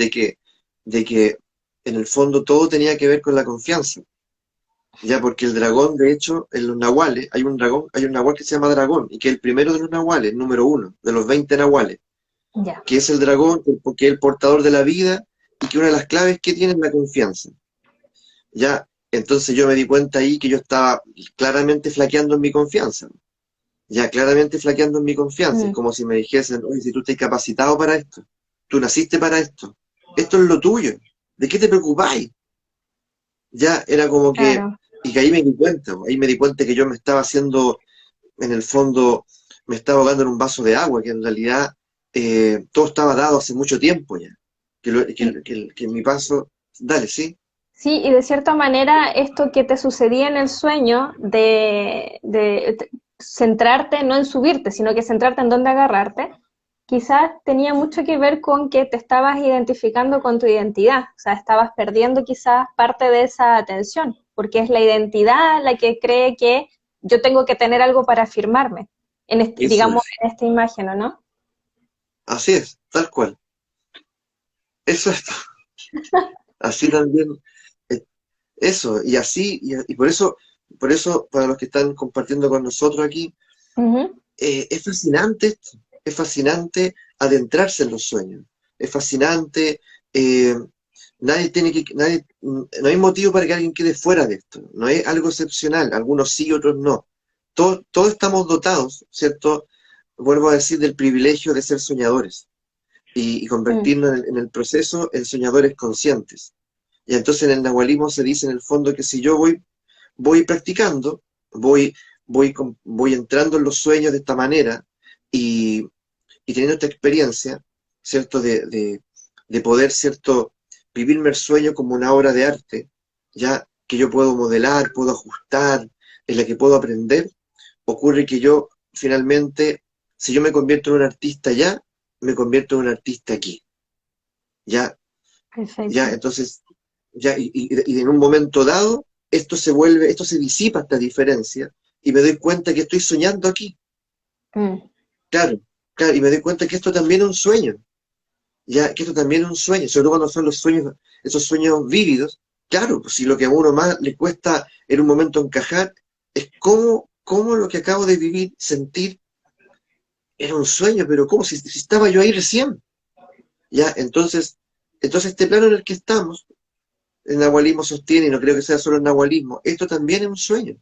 de que en el fondo todo tenía que ver con la confianza. Ya, porque el dragón, de hecho, en los nahuales, hay un dragón, hay un nahual que se llama dragón, y que es el primero de los nahuales, número uno, de los 20 nahuales, ya. que es el dragón, que es el portador de la vida, y que una de las claves que tiene es la confianza. Ya, entonces yo me di cuenta ahí que yo estaba claramente flaqueando en mi confianza. Ya, claramente flaqueando en mi confianza. Es Mm, como si me dijesen, oye, si tú estás capacitado para esto, tú naciste para esto es lo tuyo, ¿de qué te preocupáis? Ya era como que, claro. y que ahí me di cuenta que yo me estaba haciendo, en el fondo, me estaba ahogando en un vaso de agua, que en realidad todo estaba dado hace mucho tiempo ya, que mi paso, dale, sí, Sí, y de cierta manera esto que te sucedía en el sueño de centrarte no en subirte, sino que centrarte en dónde agarrarte, quizás tenía mucho que ver con que te estabas identificando con tu identidad, o sea, estabas perdiendo quizás parte de esa atención, porque es la identidad la que cree que yo tengo que tener algo para afirmarme, eso digamos, es, en esta imagen, ¿o no? así es, tal cual, eso es, así también, eh, eso, y así, y por eso, para los que están compartiendo con nosotros aquí, Ujú, es fascinante esto, es fascinante adentrarse en los sueños, es fascinante, eh, no hay motivo para que alguien quede fuera de esto, no es algo excepcional, algunos sí, otros no. Todos estamos dotados, ¿cierto? Vuelvo a decir, del privilegio de ser soñadores y mm, convertirnos en el proceso en soñadores conscientes. Y entonces en el nahualismo se dice en el fondo que si yo voy practicando, voy, voy entrando en los sueños de esta manera y, y teniendo esta experiencia, ¿cierto? De poder, ¿cierto? Vivirme el sueño como una obra de arte, ya que yo puedo modelar, puedo ajustar, en la que puedo aprender, ocurre que yo finalmente, si yo me convierto en un artista ya, me convierto en un artista aquí, ya, ya, perfecto. entonces, ya, y en un momento dado, esto se disipa esta diferencia, y me doy cuenta que estoy soñando aquí, Mm, claro, claro, y me doy cuenta que esto también es un sueño, ya, que esto también es un sueño, sobre todo cuando son los sueños, esos sueños vívidos, claro, pues si lo que a uno más le cuesta en un momento encajar, es cómo lo que acabo de vivir, sentir, era un sueño, pero ¿cómo? Si estaba yo ahí recién, ya, entonces este plano en el que estamos, el nahualismo sostiene, y no creo que sea solo el nahualismo, esto también es un sueño,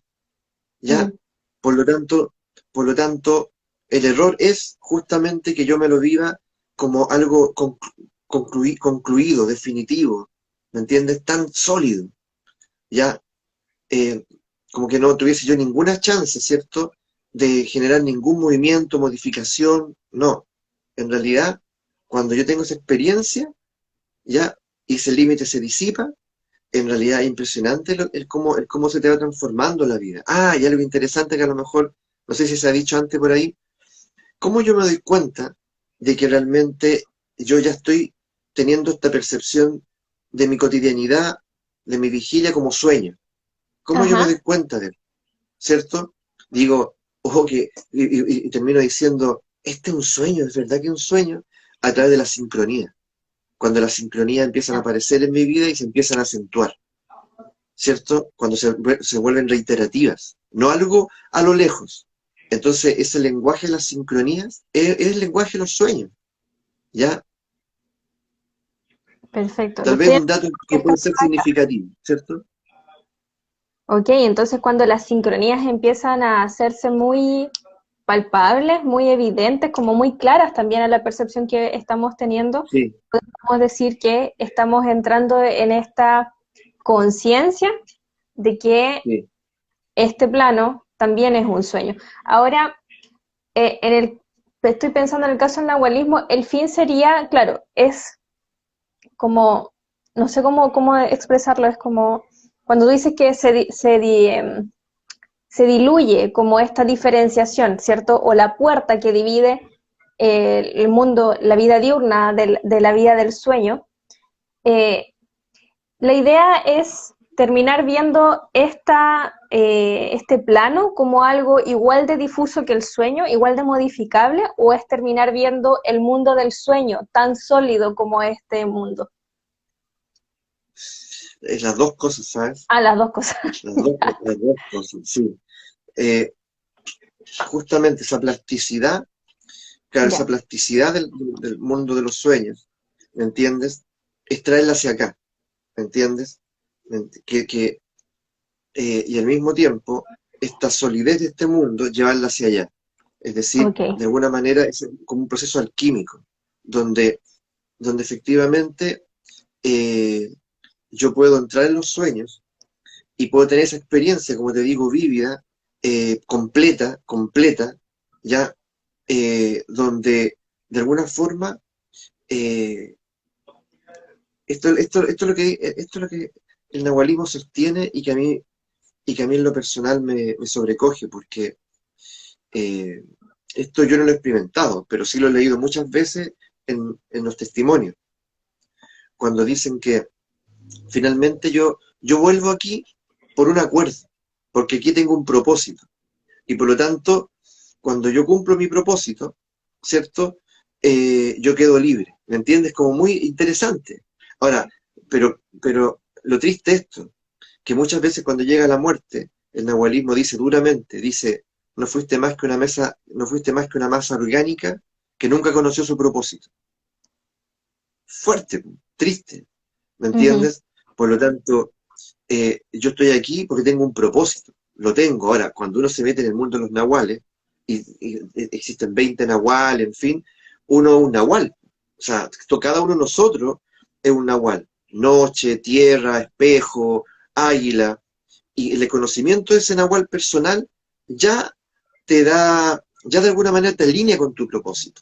¿ya? mm, Por lo tanto, por lo tanto, el error es justamente que yo me lo viva como algo concluido, definitivo, ¿me entiendes? Tan sólido, ¿ya? Eh, como que no tuviese yo ninguna chance, ¿cierto? De generar ningún movimiento, modificación, no. En realidad, cuando yo tengo esa experiencia, ¿ya? Y ese límite se disipa, en realidad es impresionante el cómo se te va transformando la vida. Ah, y algo interesante que a lo mejor, no sé si se ha dicho antes por ahí, cómo yo me doy cuenta de que realmente yo ya estoy teniendo esta percepción de mi cotidianidad, de mi vigilia como sueño. ¿Cómo yo me ajá, doy cuenta de él? ¿Cierto? Digo, ojo que, y termino diciendo, este es un sueño, es verdad que es un sueño, a través de la sincronía. Cuando las sincronías empiezan a ya, aparecer en mi vida y se empiezan a acentuar. ¿Cierto? Cuando se vuelven reiterativas, no algo a lo lejos. Entonces, ese lenguaje de las sincronías es el lenguaje de los sueños, ¿ya? perfecto. Lo Tal vez estoy un dato que puede ser significativo, ¿cierto? Ok, entonces cuando las sincronías empiezan a hacerse muy palpables, muy evidentes, como muy claras también a la percepción que estamos teniendo, Sí, podemos decir que estamos entrando en esta conciencia de que Sí. este plano también es un sueño. Ahora, estoy pensando en el caso del nahualismo, el fin sería, claro, es como, no sé cómo expresarlo, es como cuando tú dices que se diluye como esta diferenciación, ¿cierto? O la puerta que divide el mundo, la vida diurna de la vida del sueño. Eh, la idea es terminar viendo este plano como algo igual de difuso que el sueño, igual de modificable, o es terminar viendo el mundo del sueño tan sólido como este mundo. Es las dos cosas, ¿sabes? Ah, las dos cosas. Las dos cosas, sí. Eh, Justamente esa plasticidad, claro, esa Ya, plasticidad del mundo de los sueños, ¿me entiendes? Es traerla hacia acá, ¿me entiendes? Y al mismo tiempo, esta solidez de este mundo, llevarla hacia allá. Es decir, ok, de alguna manera es como un proceso alquímico, donde, donde efectivamente eh, yo puedo entrar en los sueños y puedo tener esa experiencia, como te digo, vívida, completa, ya, donde de alguna forma eh, esto es lo que el nahualismo sostiene y que a mí en lo personal me sobrecoge, porque eh, esto yo no lo he experimentado, pero sí lo he leído muchas veces en los testimonios, cuando dicen que finalmente yo vuelvo aquí por un acuerdo, porque aquí tengo un propósito. Y por lo tanto, cuando yo cumplo mi propósito, ¿cierto? Yo quedo libre. ¿Me entiendes? Como muy interesante. Ahora, pero lo triste es esto, que muchas veces cuando llega la muerte, el nahualismo dice duramente, dice, no fuiste más que una mesa, no fuiste más que una masa orgánica que nunca conoció su propósito. Fuerte, triste, ¿me ujú, entiendes? Por lo tanto, yo estoy aquí porque tengo un propósito, lo tengo. Ahora, cuando uno se mete en el mundo de los nahuales, y existen 20 nahuales, en fin, uno es un nahual. O sea, cada uno de nosotros es un nahual. Noche, tierra, espejo, águila. Y el conocimiento de ese nahual personal ya te da, ya de alguna manera te alinea con tu propósito.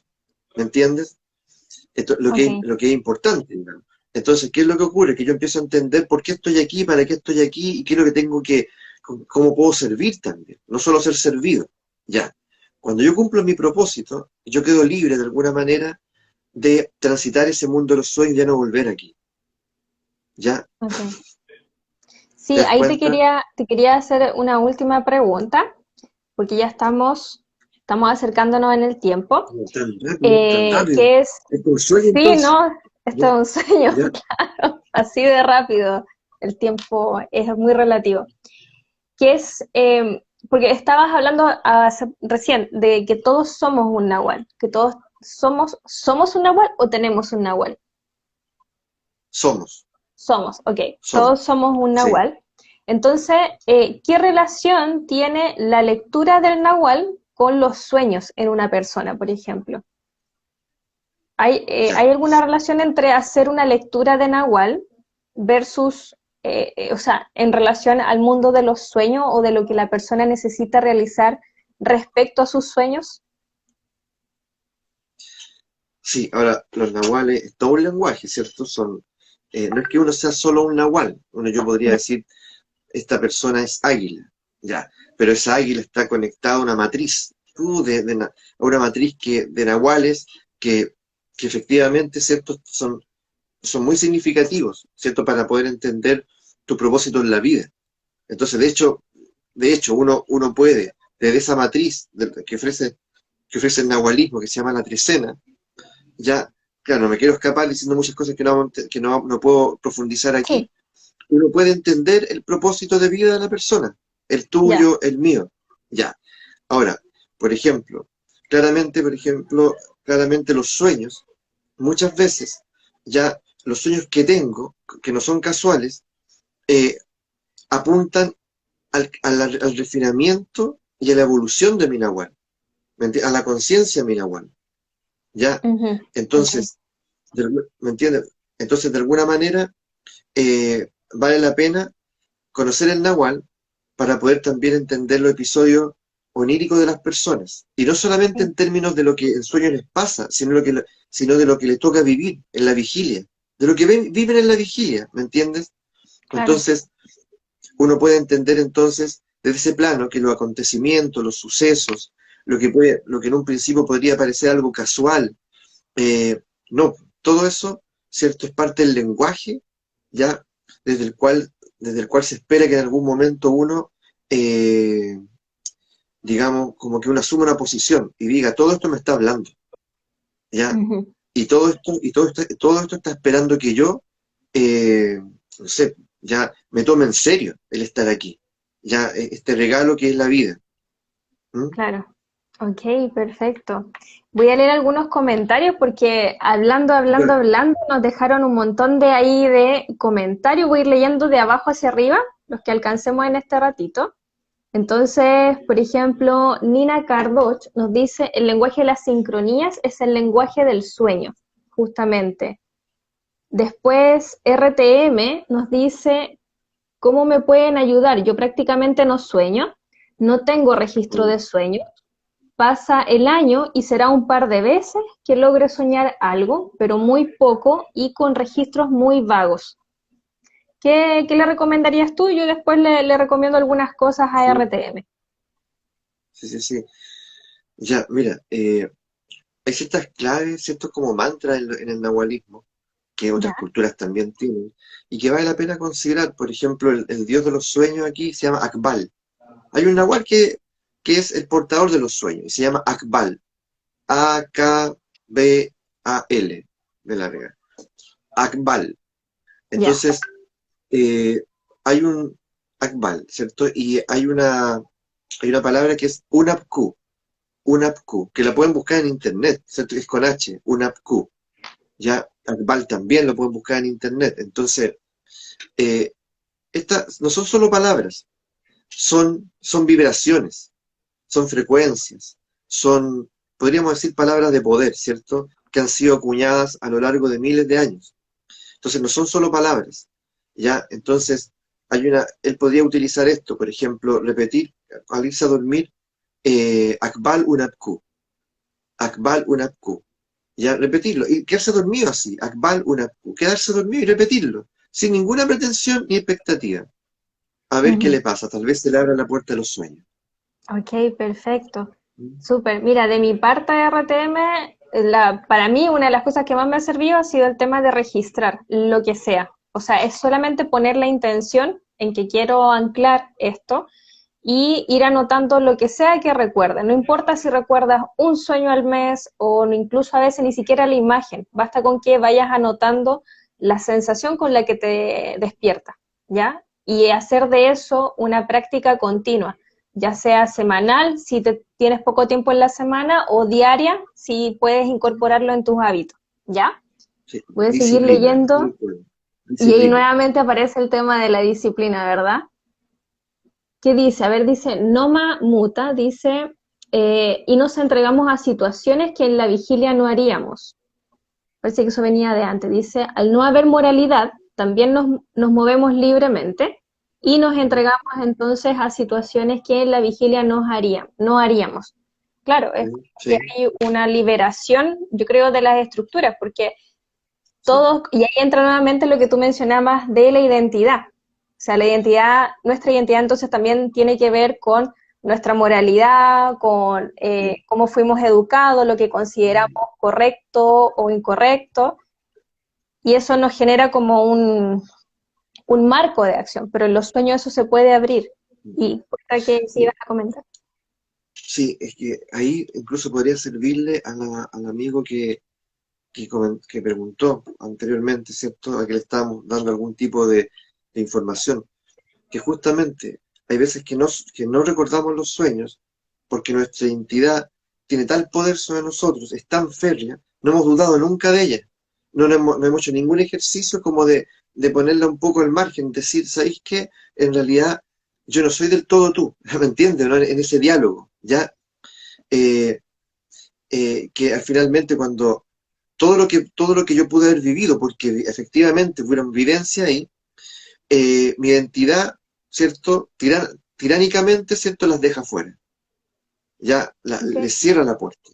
¿Me entiendes? Esto, ok, lo que es importante, digamos. Entonces, ¿qué es lo que ocurre? Que yo empiezo a entender por qué estoy aquí, para qué estoy aquí y qué es lo que tengo que, cómo puedo servir también, no solo ser servido. Ya. Cuando yo cumplo mi propósito, yo quedo libre de alguna manera de transitar ese mundo de los sueños y ya no volver aquí. ¿Ya? ok. ¿Te Sí, das ahí cuenta? te quería hacer una última pregunta, porque ya estamos acercándonos en el tiempo, Tan rápido, tan rápido. que es, Es un sueño sí, entonces. ¿no? Esto ¿Ya? es un sueño, ¿Ya? claro, así de rápido, el tiempo es muy relativo, que es, porque estabas hablando recién de que todos somos un nahual, que todos somos un nahual o tenemos un nahual. Somos, Somos, ok, somos. todos somos un Sí. nahual. Entonces, ¿qué relación tiene la lectura del nahual con los sueños en una persona, por ejemplo? ¿Hay Ya. alguna relación entre hacer una lectura de nahual versus, o sea, en relación al mundo de los sueños o de lo que la persona necesita realizar respecto a sus sueños? Sí, ahora los nahuales es todo un lenguaje, ¿cierto? No es que uno sea solo un nahual, uno yo podría Ya. decir, esta persona es águila, ya, pero esa águila está conectada a una matriz, a una matriz de nahuales que, que efectivamente, ¿cierto? Son muy significativos, ¿cierto? Para poder entender tu propósito en la vida. Entonces, de hecho uno puede, desde esa matriz que ofrece el nahualismo, que se llama la trecena, ya, claro, no me quiero escapar diciendo muchas cosas no puedo profundizar aquí. Sí, Uno puede entender el propósito de vida de la persona, el ya. tuyo, el mío. Ya. Ahora, por ejemplo, claramente los sueños, muchas veces, ya los sueños que tengo, que no son casuales, eh, apuntan al refinamiento y a la evolución de mi nahual, a la conciencia de mi nahual. ¿Ya? Ujú, ok. Entonces, ¿me entiendes? Entonces, de alguna manera, vale la pena conocer el Nahual para poder también entender los episodios oníricos de las personas. Y no solamente en términos de lo que en sueños les pasa, sino de lo que les toca vivir en la vigilia, de lo que viven en la vigilia, ¿me entiendes? Claro. Entonces, uno puede entender entonces desde ese plano que los acontecimientos, los sucesos, lo que en un principio podría parecer algo casual, eh, no, todo eso, ¿cierto? Es parte del lenguaje, ya, desde el cual se espera que en algún momento uno, eh, digamos, como que uno asuma una posición y diga, todo esto me está hablando, ¿ya? Ujú. Todo esto está esperando que yo, eh, no sé, ya me tome en serio el estar aquí, ya, este regalo que es la vida. ¿Mm? Claro. Ok, perfecto. Voy a leer algunos comentarios porque Bueno, hablando, nos dejaron un montón de ahí de comentarios. Voy a ir leyendo de abajo hacia arriba, los que alcancemos en este ratito. Entonces, por ejemplo, Nina Cardoch nos dice, el lenguaje de las sincronías es el lenguaje del sueño, justamente. Después, RTM nos dice, ¿cómo me pueden ayudar? Yo prácticamente no sueño, no tengo registro mm, de sueño. Pasa el año y será un par de veces que logre soñar algo, pero muy poco y con registros muy vagos. ¿Qué le recomendarías tú? Yo después le recomiendo algunas cosas a sí, RTM. sí, sí, sí. Ya, mira, hay ciertas claves, ciertos como mantras en el nahualismo, que Ya, otras culturas también tienen, y que vale la pena considerar. Por ejemplo, el dios de los sueños aquí se llama Akbal. Hay un nahual que es el portador de los sueños, y se llama Akbal. Akbal, de larga. Akbal. ya, Entonces, eh, hay un Akbal, ¿cierto? Y hay una palabra que es Unapku, que la pueden buscar en internet, ¿cierto? Que es con H, Unapku. Ya, Akbal también lo pueden buscar en internet. Entonces, eh, estas no son solo palabras, son vibraciones, son frecuencias, son, podríamos decir, palabras de poder, ¿cierto? Que han sido acuñadas a lo largo de miles de años. Entonces, no son solo palabras, ¿ya? Entonces, él podría utilizar esto, por ejemplo, repetir al irse a dormir, Akbal Unapku, Akbal Unapku. Ya, repetirlo, y quedarse dormido así, Akbal Unapku, quedarse dormido y repetirlo, sin ninguna pretensión ni expectativa. A ver qué ujú. le pasa, tal vez se le abra la puerta de los sueños. Ok, perfecto. ¿Mm? Súper. Mira, de mi parte de RTM, para mí una de las cosas que más me ha servido ha sido el tema de registrar lo que sea. O sea, es solamente poner la intención en que quiero anclar esto y ir anotando lo que sea que recuerde. No importa si recuerdas un sueño al mes o incluso a veces ni siquiera la imagen. Basta con que vayas anotando la sensación con la que te despierta, ¿ya? Y hacer de eso una práctica continua, ya sea semanal, si tienes poco tiempo en la semana, o diaria, si puedes incorporarlo en tus hábitos, ¿ya? Sí, Voy a seguir disciplina, leyendo vínculo, y ahí disciplina. nuevamente aparece el tema de la disciplina, ¿verdad? ¿Qué dice? A ver, dice Noma Muta, dice, y nos entregamos a situaciones que en la vigilia no haríamos. Parece que eso venía de antes. Dice, al no haber moralidad, también nos movemos libremente y nos Mm, entregamos entonces a situaciones que en la vigilia no haríamos. Claro, es mm, como que sí, hay una liberación, yo creo, de las estructuras, porque sí, todos, y ahí entra nuevamente lo que tú mencionabas de la identidad. O sea, la identidad, nuestra identidad entonces también tiene que ver con nuestra moralidad, con sí. cómo fuimos educados, lo que consideramos correcto o incorrecto, y eso nos genera como un marco de acción, pero en los sueños eso se puede abrir. Y para que si ibas Sí, a comentar. sí, es que ahí incluso podría servirle al amigo que preguntó anteriormente, ¿cierto? A que le estábamos dando algún tipo de información, que justamente hay veces que no recordamos los sueños porque nuestra identidad tiene tal poder sobre nosotros, es tan férrea, no hemos dudado nunca de ella, no hemos hecho ningún ejercicio como de ponerla un poco al margen, decir, ¿sabéis qué? En realidad yo no soy del todo tú, ¿me entiendes? ¿No? En ese diálogo, ¿ya? Eh, que finalmente cuando todo lo que yo pude haber vivido, porque efectivamente fueron vivencias ahí, mi identidad, ¿cierto? Tiránicamente, ¿cierto? Las deja fuera. Ya Ok. les cierra la puerta.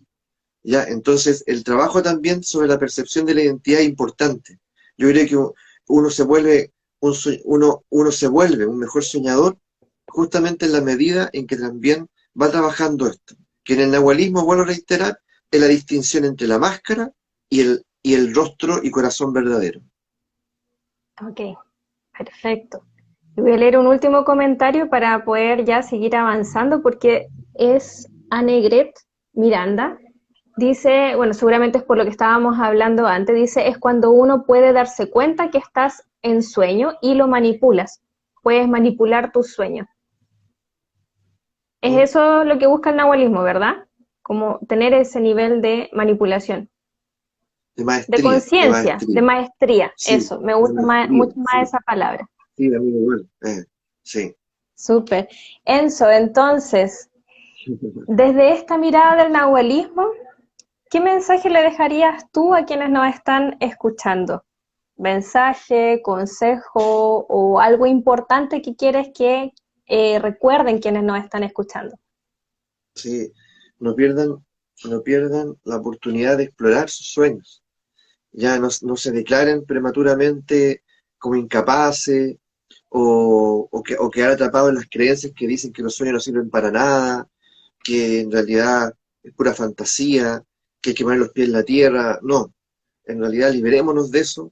Ya, entonces el trabajo también sobre la percepción de la identidad es importante. Yo creo que uno se vuelve uno se vuelve un mejor soñador justamente en la medida en que también va trabajando esto. Que en el nahualismo, vuelvo a reiterar, es la distinción entre la máscara y el rostro y corazón verdadero. Ok, perfecto. Y voy a leer un último comentario para poder ya seguir avanzando porque es Annegret Miranda. Dice, bueno, seguramente es por lo que estábamos hablando antes, dice, es cuando uno puede darse cuenta que estás en sueño y lo manipulas. Puedes manipular tus sueños. Es ¿Mm? eso lo que busca el nahualismo, ¿verdad? Como tener ese nivel de manipulación, De de maestría. maestría, Sí, eso, me de gusta maestría, mucho más sí. esa palabra. Sí, a mí igual. Sí. Súper. Enzo, entonces, desde esta mirada del nahualismo, ¿qué mensaje le dejarías tú a quienes nos están escuchando? ¿Mensaje, consejo o algo importante que quieres que recuerden quienes nos están escuchando? Sí, no pierdan, no pierdan la oportunidad de explorar sus sueños. Ya no se declaren prematuramente como incapaces o quedar atrapados en las creencias que dicen que los sueños no sirven para nada, que en realidad es pura fantasía, que hay que poner los pies en la tierra. No, en realidad liberémonos de eso.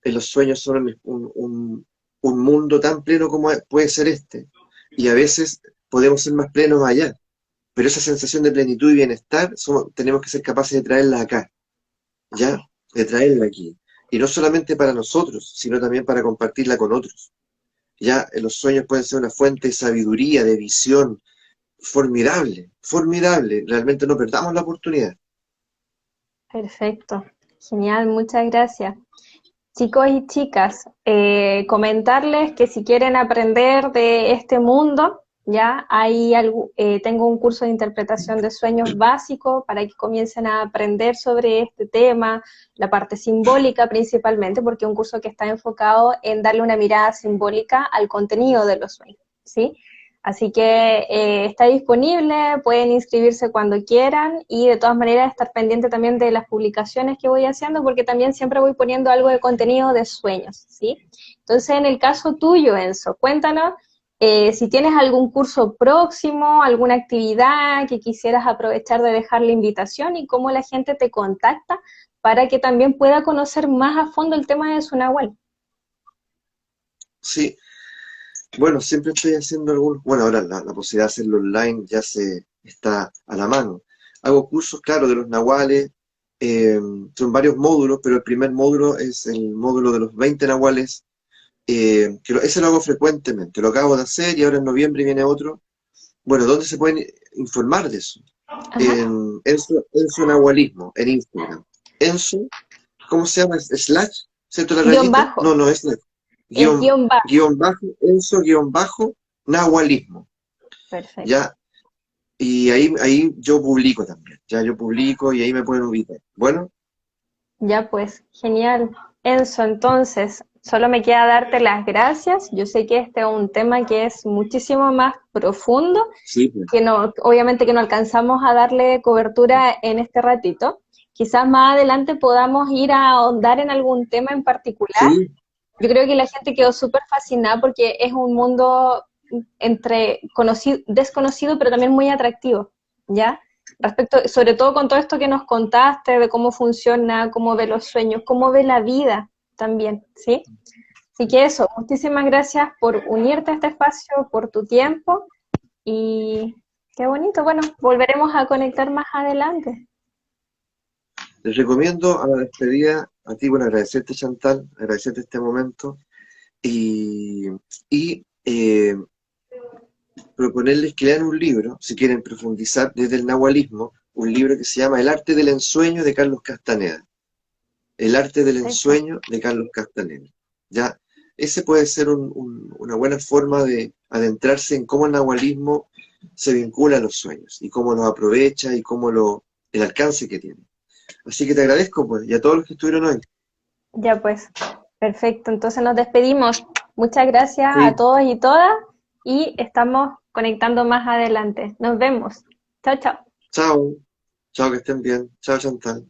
Los sueños son un mundo tan pleno como puede ser este. Y a veces podemos ser más plenos allá, pero esa sensación de plenitud y bienestar tenemos que ser capaces de traerla acá, ¿ya? De traerla aquí. Y no solamente para nosotros, sino también para compartirla con otros. Ya los sueños pueden ser una fuente de sabiduría, de visión, formidable, formidable. Realmente no perdamos la oportunidad. Perfecto, genial, muchas gracias. Chicos y chicas, comentarles que si quieren aprender de este mundo, ya tengo un curso de interpretación de sueños básico para que comiencen a aprender sobre este tema, la parte simbólica principalmente, porque es un curso que está enfocado en darle una mirada simbólica al contenido de los sueños, ¿sí? Así que está disponible, pueden inscribirse cuando quieran y de todas maneras estar pendiente también de las publicaciones que voy haciendo porque también siempre voy poniendo algo de contenido de sueños, ¿sí? Entonces, en el caso tuyo, Enzo, cuéntanos si tienes algún curso próximo, alguna actividad que quisieras aprovechar de dejar la invitación y cómo la gente te contacta para que también pueda conocer más a fondo el tema de su Nahual. Sí, bueno, siempre estoy haciendo bueno, ahora la posibilidad de hacerlo online ya se está a la mano. Hago cursos, claro, de los nahuales, son varios módulos, pero el primer módulo es el módulo de los 20 nahuales, ese lo hago frecuentemente, lo acabo de hacer y ahora en noviembre viene otro. Bueno, ¿dónde se pueden informar de eso? Ajá. Enzo Nahualismo, en Instagram. Enzo, ¿cómo se llama? ¿Slash? ¿Cierto la Guión rayita? bajo, No, no es slash. es Guión, guión bajo. guión bajo, Enzo guión bajo, Nahualismo. Perfecto. Ya, y ahí yo publico también. Ya yo publico y ahí me pueden ubicar. Bueno, Ya pues, genial. Enzo, entonces, solo me queda darte las gracias. Yo sé que este es un tema que es muchísimo más profundo, sí, pues. que no, obviamente que no alcanzamos a darle cobertura en este ratito. Quizás más adelante podamos ir a ahondar en algún tema en particular. Sí, Yo creo que la gente quedó súper fascinada porque es un mundo entre conocido, desconocido, pero también muy atractivo, ¿ya? Respecto, sobre todo con todo esto que nos contaste de cómo funciona, cómo ve los sueños, cómo ve la vida también, ¿sí? Así que eso, muchísimas gracias por unirte a este espacio, por tu tiempo y qué bonito. Bueno, volveremos a conectar más adelante. les recomiendo a la despedida, a ti, bueno, agradecerte, Chantal, agradecerte este momento y, y proponerles que lean un libro, si quieren profundizar desde el nahualismo, un libro que se llama El arte del ensueño de Carlos Castaneda. El arte del Perfecto. ensueño de Carlos Castaneda. Ya, ese puede ser una buena forma de adentrarse en cómo el nahualismo se vincula a los sueños y cómo los aprovecha y el alcance que tiene. Así que te agradezco, pues, y a todos los que estuvieron hoy. Ya pues, perfecto. Entonces nos despedimos. Muchas gracias a Sí, todos y todas y estamos conectando más adelante. Nos vemos. Chao, chao. chao, chao, que estén bien. Chao, Chantal.